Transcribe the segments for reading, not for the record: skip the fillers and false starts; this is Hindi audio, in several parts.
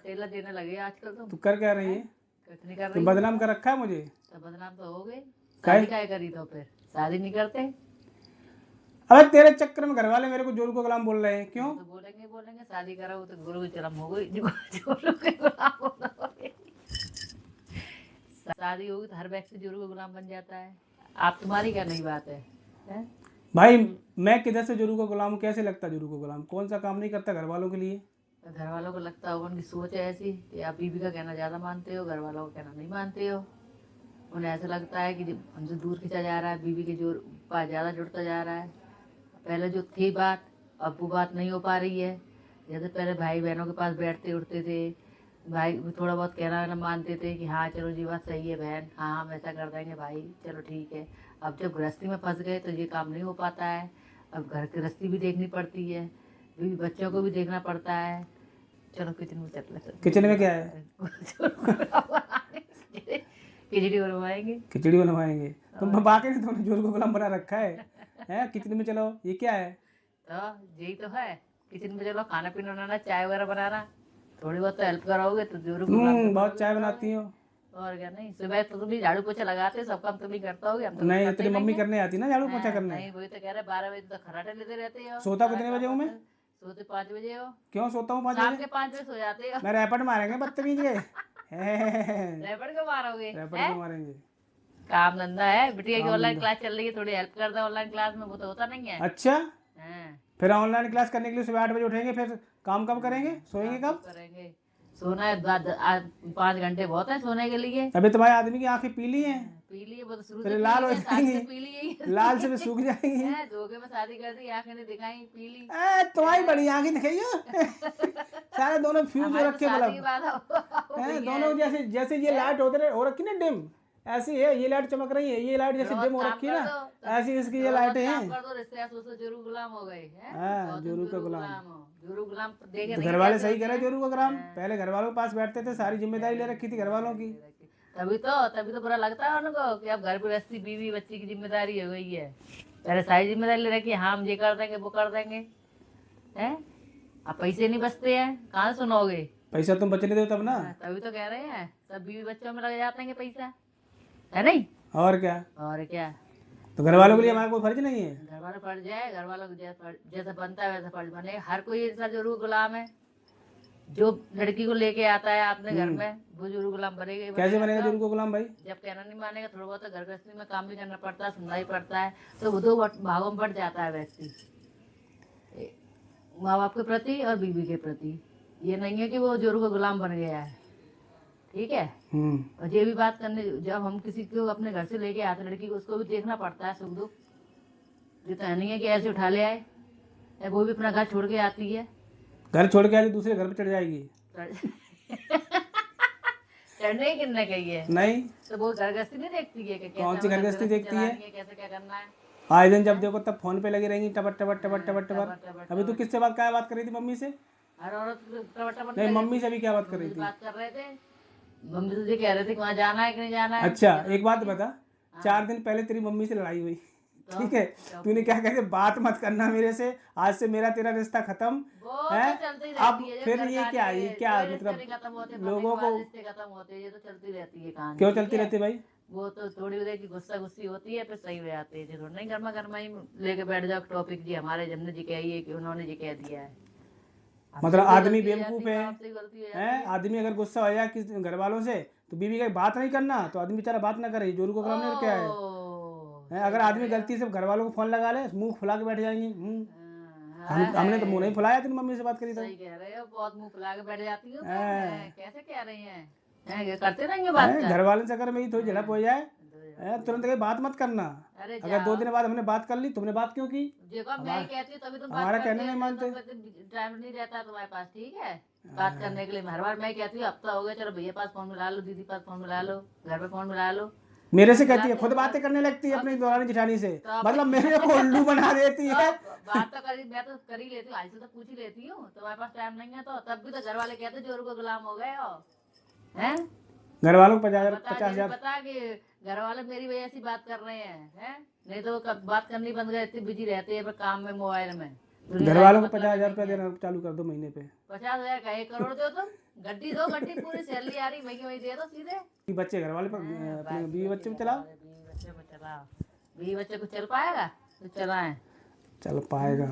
टेलर देने लगे आजकल तो। तू कर क्या रही है? कुछ नहीं कर तू रही। बदनाम कर रखा है मुझे। तो बदनाम तो हो गए। काहे? शादी काहे करी तो फिर शादी नहीं करते। अबे तेरे चक्कर में घर वाले मेरे को जोरू का गुलाम बोल रहे हैं, क्यों? तो बोलेंगे शादी करो तो गुरु की चरम हो गई। गुरु के गुलाम हो गए। शादी होगी तो हर व्यक्ति गुरु का गुलाम बन जाता है। आप तुम्हारी क्या नई बात है, हैं? भाई मैं किधर से जोरू का गुलाम हूँ? कैसे लगता जोरू का गुलाम? कौन सा काम नहीं करता घर वालों के लिए? तो घर वालों को लगता होगा, उनकी सोच है ऐसी कि आप बीवी का कहना ज्यादा मानते हो, घर वालों का कहना नहीं मानते हो। उन्हें ऐसा लगता है कि हमसे दूर खींचा जा रहा है, बीवी के जोर पास ज्यादा जुड़ता जा रहा है। पहले जो थी बात अब वो बात नहीं हो पा रही है। जैसे पहले भाई बहनों के पास बैठते उठते थे, भाई थोड़ा बहुत कहना ना मानते थे कि हाँ चलो जी बात सही है बहन, हाँ हम ऐसा कर देंगे भाई, चलो ठीक है। अब जब गृहस्थी में फंस गए तो ये काम नहीं हो पाता है। अब घर गृहस्थी भी देखनी पड़ती है, बीवी बच्चों को भी देखना पड़ता है। चलो किचन में चल रहे। किचन में क्या है? खिचड़ी बनवाएंगे। खिचड़ी बनवाएंगे? तुम बाकी नहीं, तुमने जोरू का गुलाम बना रखा है किचन में चलो, ये क्या है? तो यही तो है, किचन में चलो खाना पीना बनाना, चाय वगैरह बनाना, थोड़ी बहुत तो हेल्प करोगे तो जोरू गुलाम। बहुत चाय बनाती हो। और क्या, नहीं सुबह तो तुम भी झाड़ू पोछा लगाते, सब काम तुम ही करता होगे, हम तो नहीं, करते तेरी ही मम्मी नहीं है। करने आती ना झाड़ू पोछा हाँ, करने। नहीं वही तो कह रहे 12 बजे तक खर्राटे लेते रहते हो। सोता कितने बजे हूँ मैं? सोते 5 बजे हो। क्यों सोता हूँ 5 शाम बजे? के 5 बजे सो जाते हो। मैं रैपट मारेंगे बदतमीज के। रैपट को मारोगे? रैपट को मारेंगे। काम धंधा है, बिटिया की काम ऑनलाइन धंधा। क्लास चल रही है, थोड़ी हेल्प कर दो ऑनलाइन क्लास में, वो तो होता नहीं है। अच्छा, हाँ, फिर ऑनलाइन क्लास करने के लिए सुबह 8 बजे उठेंगे, फिर काम कब करेंगे? सोएंगे काम कब? करेंगे? सोना है 5 घंटे बहुत है सोने के लिए। अभी तुम्हारे आदमी की आंखें पीली हैं, पी लिए वो तो शुरू फिर से लाल हो पी ली है, शादी से जाएंगी, पी ली है। लाल से भी सूख जाएंगी। धोखे में शादी कर दी, आंखें नहीं दिखाई, पी ली। तुम्हारी बड़ी आंखें दिखाइयो। सारे दोनों फ्यूज हो हमारी तो रखे शादी की बल्ब बात हो हैं गई दोनों, है। जैसे जैसे ये लाइट होते रहे हो रखी ना डिम, ऐसी है ये लाइट चमक रही है, ये लाइट जैसे थोड़ा डिम बहुत हो काम रखी कर ना, दो, ऐसी इसकी ये थोड़ा बहुत लाइटें काम हैं। कर दो, रिश्ते सोचो जोरू गुलाम हो गए हैं। हाँ, तुम जोरू का जोरू गुलाम। गुलाम हो, जोरू गुलाम देखे तो नहीं घर वाले कैसे सही होते कह रहे हैं। जोरू का गुलाम, हाँ। पहले घर वालों के पास बैठते थे, सारी जिम्मेदारी ले रखी थी घर वालों की। तभी तो बुरा लगता है उनको कि अब घर गृहस्थी बीवी बच्ची की जिम्मेदारी हो गई है। पहले सारी जिम्मेदारी ले रखी है, हाँ हम ये कर देंगे वो कर देंगे, हैं? अब पैसे नहीं बचते हैं, कहाँ से सुनोगे? पैसा तुम बचने दो तब ना। तभी तो कह रहे हैं सब बीवी बच्चों में लग जाते हैं पैसा, है नहीं? और क्या? और क्या। तो घर वालों के लिए हमारा कोई फर्ज नहीं है? घर वाले फर्ज जाए, घर वालों को जैसा बनता है वैसा फर्ज बने। हर कोई ऐसा जरूर गुलाम है, जो लड़की को लेके आता है आपने घर में वो जरूर गुलाम बनेगा ही कैसे बनेगा बनेगा। जोरू का गुलाम भाई? जब कहना नहीं मानेगा, थोड़ा बहुत घर गृहस्थी में काम भी करना पड़ता है, सुनना ही पड़ता है, तो वो दो भागों में बढ़ जाता है व्यक्ति, माँ बाप के प्रति और बीवी के प्रति। ये नहीं है कि वो जोरू का गुलाम बन गया है, ठीक है। और ये भी बात करने, जब हम किसी को अपने घर से लेके आते लड़की को, उसको भी देखना पड़ता है सुख दुख। ये तो नहीं है कि ऐसे उठा ले आए, वो भी अपना घर छोड़ के आती है। घर छोड़ के आती दूसरे घर पे चढ़ जाएगी? चढ़ने ही किन्ने कही है? नहीं तो वो घर गृहस्थी नहीं देखती है कि कौन सी घर गृहस्थी देखती है? कैसे क्या करना है। आए दिन जब देखो तब फोन पे लगी रहेंगी, टपट टपट टपट टपट टपट। अभी तू किससे क्या बात कर रही थी? मम्मी से? हर औरत नहीं, मम्मी से अभी क्या बात कर रही थी? बात कर रहे थे, मम्मी तुझे कह रहे थे कि वहाँ जाना है कि नहीं जाना है। अच्छा एक बात बता, 4 दिन पहले तेरी मम्मी से लड़ाई हुई, ठीक है, तूने क्या कहते बात मत करना मेरे से, आज से मेरा तेरा रिश्ता खत्म है। अब फिर ये क्या है, क्या मतलब लोगों को खत्म होते हैं, ये तो चलती रहती है कहानी। क्यों चलती रहती भाई? वो तो थोड़ी देर की गुस्सा गुस्सी होती है, फिर सही हो जाती है। थोड़ा नहीं गर्मा गर्मा ही लेके बैठ जाओ टॉपिक, जी हमारे जमने जी कही है कि उन्होंने जी कह दिया है। मतलब आदमी बेवकूफ है, आदमी अगर गुस्सा हो जाए किसी घर वालों से तो बीवी का बात नहीं करना, तो आदमी बेचारा बात ना करे, जोरू को गुलाम नहीं क्या है? अगर आदमी गलती से घर वालों को फोन लगा ले, मुंह फुला के बैठ जाएंगी। हमने तो मुंह नहीं फुलाया, तेरी मम्मी से बात करी तो। सही कह रहे हो, बहुत मुंह फुला के बैठ जाती हो। कैसे कह रही हैं? करते रहेंगे बात। घर वालों से अगर मेरी थोड़ी झड़प हो जाए, तुरंत कहीं बात मत करना। अगर 2 दिन बाद हमने बात कर ली, तुमने बात क्यों की? मैं कहती हूँ तभी तुम हमारा कहना नहीं मानते। टाइम नहीं रहता तुम्हारे पास, ठीक है, बात करने के लिए। हर बार मैं कहती हूँ हफ्ता हो गया, चलो भैया पास फोन मिला लो, दीदी पास फोन मिला लो, घर पे फोन मिला लो। मेरे से कहती है, खुद बातें करने लगती है अपनी दौरानी जिठानी से, मतलब मेरे को उल्लू बना देती है। बात तो करी, मैं तो कर ही लेती हूँ, हालचाल तो पूछ ही लेती हूँ। तुम्हारे पास टाइम नहीं है तो तब भी तो घर वाले कहते जोरू को गुलाम हो गए हो, हैं? घर वालों को 50,000 पता कि घर वाले मेरी वजह से बात कर रहे हैं? नहीं तो बात करनी बंद कर, इतनी बिजी रहते हैं काम में, मोबाइल में। घर वालों को 50,000 रुपया देना चालू कर दो महीने पे। 50,000 का 1 करोड़ दो तुम। गड्डी दो, गड्डी पूरी सैलरी आ रही, वही दे दो सीधे। बच्चे घर वाले पर अपने बीवी बच्चे को चलाओ। बीवी बच्चे को चलाओ, बीवी बच्चे को चल पाएगा तो चलाएं। चल पाएगा।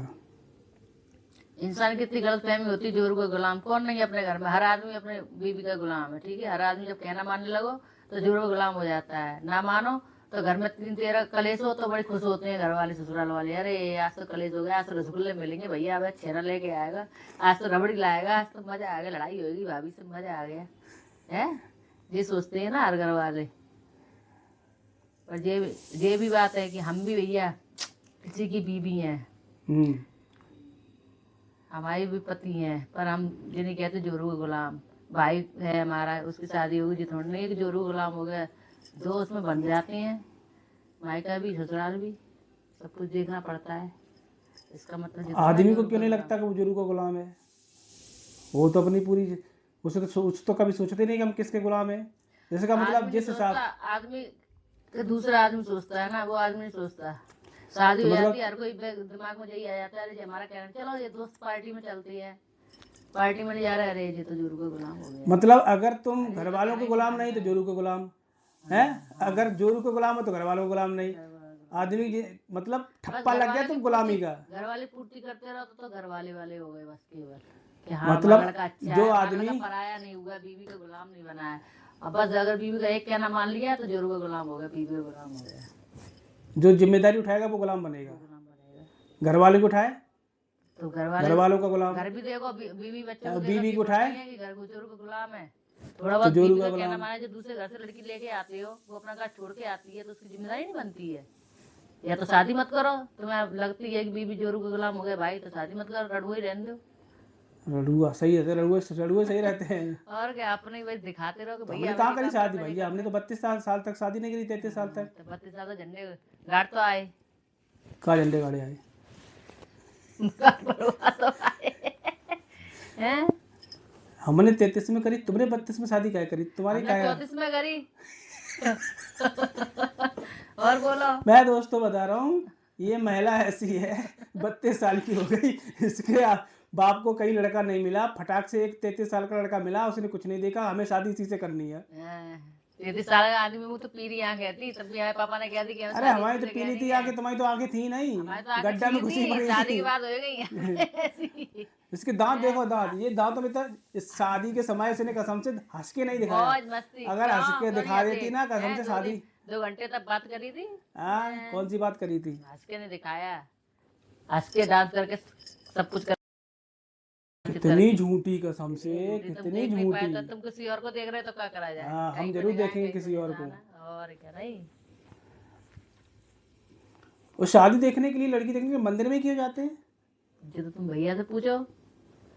इंसान की इतनी गलतफहमी होती है, जोरू का गुलाम कौन नहीं है अपने घर में। हर आदमी अपने बीवी का गुलाम है, ठीक है। हर आदमी जब कहना मानने लगो तो जोरू का गुलाम हो जाता है। ना मानो तो घर में 3-13 कलेश हो तो बड़े खुश होते हैं घर वाले, ससुराल वाले। अरे आज तो कलेश हो गया, आज तो रसगुल्ले मिलेंगे भैया, अब छेना लेके आएगा, आज तो रबड़ी लाएगा, आज तो मजा आ गया, लड़ाई होगी भाभी से, मजा आ गया है। ये सोचते हैं ना हर घर वाले। पर ये भी बात है कि हम भी भैया किसी की बीवी हैं, हमारे भी पति हैं, पर हम जिन्हें कहते जोरू का गुलाम। भाई है हमारा, उसकी शादी होगी जी, थोड़ी नहीं कि जोरू का गुलाम हो गया। दो उसमें बन जाते हैं, मायका भी ससुराल भी, सब कुछ देखना पड़ता है। इसका मतलब आदमी को क्यों नहीं लगता कि वो जोरू का गुलाम है? वो तो अपनी पूरी, उसे तो कभी सोचते नहीं कि हम किसके गुलाम है। जैसे का मतलब जिस हिसाब आदमी दूसरा आदमी सोचता है ना, वो आदमी नहीं सोचता। शादी हो जाती है, हर कोई दिमाग में यही आ जाता है, अरे हमारा कहना चलो ये दोस्त पार्टी में चलती है, पार्टी में नहीं जा रहा है, अरे ये तो जोरू का गुलाम हो गया। मतलब अगर तुम घर वालों के गुलाम नहीं तो जोरू का गुलाम है, अगर जोरू का गुलाम हो तो घर वालों का गुलाम नहीं। आदमी मतलब ठप्पा लग गया तुम गुलामी का। घर वाले पूर्ति करते रहो तो घर वाले हो गए बस केवल कि हाँ, मतलब अच्छा जो आदमी पराया नहीं हुआ, बीवी का गुलाम नहीं बना है। अब बस अगर बीवी का एक कहना मान लिया तो जोरू का गुलाम हो गया, बीवी का गुलाम हो गया। जो जिम्मेदारी उठाएगा वो गुलाम बनेगा। घर वाले को उठाए तो घर वालों का गुलाम। घर भी देखो, बीवी बच्चे बीवी को उठाए घर को जोरू का गुलाम है। थोड़ा बहुत जोरू का कहना माने, जो दूसरे घर से लड़की लेके आते हो वो अपना घर छोड़ के आती है तो उसकी जिम्मेदारी नहीं बनती है। या तो शादी मत करो, तुम्हें लगती है कि बीवी जोरू का गुलाम हो गए भाई, तो शादी मत करो, रड़ुआ ही रहने दो। रड़ुआ सही रहते, रड़ुआ सही रहते हैं। और क्या, अपने वही दिखाते रहो कि भैया हमने कहाँ करी शादी भैया, हमने तो 32 साल तक शादी नहीं करी, 33 साल तक। 32 साल तो झंडे गाड़ तो आए, कहाँ झंडे गाड़े आए हैं? हमने 33 में करी, तुमने 32 में शादी क्या करी? तुम्हारी क्या है? 34 में करी। और बोलो। मैं दोस्तों बता रहा हूँ, ये महिला ऐसी है 32 साल की हो गई, इसके बाप को कहीं लड़का नहीं मिला, फटाक से एक 33 साल का लड़का मिला, उसने कुछ नहीं देखा, हमें शादी इसी से करनी है। 33 साल का आदमी मुझे तो पीली आंखें थी, तब भी पापा ने कह दी कि अरे हमारी तो पीली थी आंखें, तुम्हारी तो आंखें थी नहीं, गड्ढा में घुसी पड़ी शादी की बात हो गई। इसके दांत देखो, दांत, ये दांतों में तो इस शादी के समय से कसम से हंस के नहीं दिखाया। अगर हंस के दिखा देती ना कसम से शादी 2 घंटे तक बात करी थी। कौन सी बात करी थी? हंस के नहीं दिखाया, हंस के डांस करके सब कुछ कर। कितनी झूठी कसम से, कितनी झूठी। तो तुम किसी और को देख रहे हो तो क्या करा जाए? हाँ, हम जरूर देखेंगे किसी और को। और क्या नहीं। वो शादी देखने के लिए, लड़की देखने के लिए मंदिर में क्यों जाते हैं? जो तो तुम भैया से पूछो,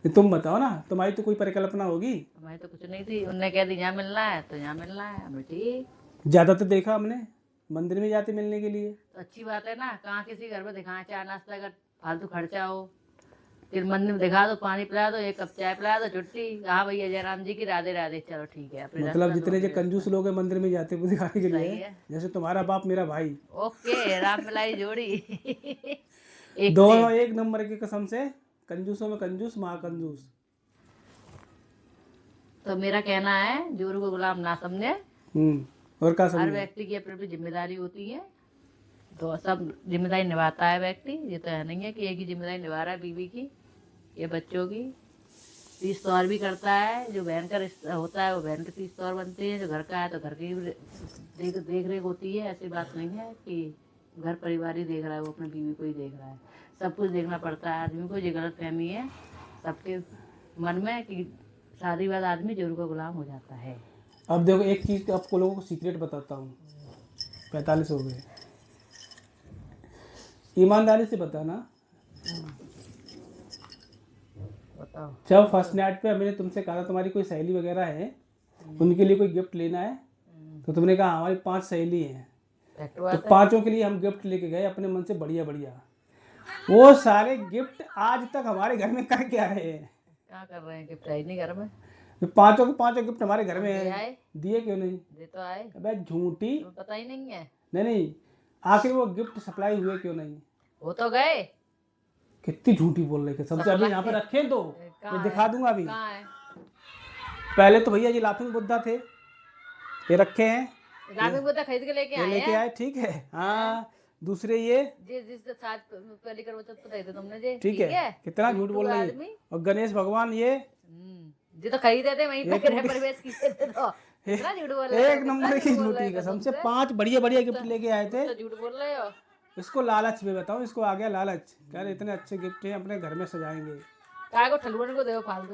तुम बताओ ना, तुम्हारी तो कोई परिकल्पना होगी। हमारी तो कुछ नहीं थी, उनने कह दी यहाँ मिलना है तो यहाँ मिलना है, हमें ठीक। ज्यादा तो देखा हमने मंदिर में जाते मिलने के लिए। तो अच्छी बात है ना, कहाँ किसी घर में दिखाएं चाय नाश्ता, अगर फालतू खर्चा हो फिर मंदिर में दिखा दो, पानी पिला दो, 1 कप चाय पिला दो, छुट्टी। हाँ भैया जयराम जी की राधे राधे, चलो ठीक है। मतलब जितने जो कंजूस लोग हैं मंदिर में जाते वो दिखाने के लिए, जैसे तुम्हारा बाप मेरा भाई। ओके, राम मिलाई जोड़ी। दोनों एक नंबर की कसम से, कंजूसों में कंजूस, महाकंजूस। तो मेरा कहना है जोरू को गुलाम ना समझे। और क्या समझे? हर व्यक्ति की अपनी अपनी जिम्मेदारी होती है, तो सब जिम्मेदारी निभाता है व्यक्ति। ये तो है नहीं है कि एक ही जिम्मेदारी निभा रहा है बीवी की या बच्चों की। 30 तौर भी करता है, जो बहन का रिश्ता होता है वो बहन के 30 तौर बनते हैं, जो घर का है तो घर की देख रेख होती है। ऐसी बात नहीं है कि घर परिवार ही देख रहा है, वो अपने बीवी को ही देख रहा है, सब कुछ देखना पड़ता है आदमी को। ये गलत फहमी है सबके मन में कि शादी बाद आदमी जोरू का गुलाम हो जाता है। अब देखो एक चीज़ आपको लोगों को सीक्रेट बताता हूँ, 45 हो गए, ईमानदारी से बताना। बताओ। जब फर्स्ट नाइट पे मैंने तुमसे कहा था तुम्हारी कोई सहेली वगैरह है, उनके लिए कोई गिफ्ट लेना है, तो तुमने कहा हमारी 5 सहेली हैं, तो 5 के लिए हम गिफ्ट लेके गए अपने मन से बढ़िया बढ़िया। वो सारे गिफ्ट आज तक हमारे घर में कर क्या रहे हैं? क्या कर रहे हैं? गिफ्ट है नहीं घर में। 5 के 5 गिफ्ट हमारे घर में है, दिए क्यों नहीं? दे तो आए। अबे झूठी, पता ही नहीं है। नहीं, आखिर वो गिफ्ट सप्लाई हुए क्यों नहीं? वो तो गए। कितनी झूठी बोल रहे थे सबसे। अभी यहाँ पे रखे तो मैं दिखा दूंगा अभी। पहले तो भैया ये लाफिंग बुद्धा थे, ये रखे हैं, लाफिंग बुद्धा खरीद के लेके ये आए लेके हैं। आए, ठीक है। हाँ, दूसरे ये, जिस साथ पहली करवा चौथ बताई थी तुमने जी, ठीक है, कितना झूठ बोल रही है। आदमी। और गणेश भगवान ये जी तो खरीदे थे वहीं पे गृह प्रवेश किए थे तो कितना झूठ बोल रहे हो, एक नंबर की झूठी कसम से 5 बढ़िया बढ़िया गिफ्ट लेके आए थे। तो झूठ बोल रहे हो। इसको लालच में बताओ, इसको आ गया लालच, कह रहे इतने अच्छे गिफ्ट हैं अपने घर में सजाएंगे। काय को ठलुअन को दो फालतू।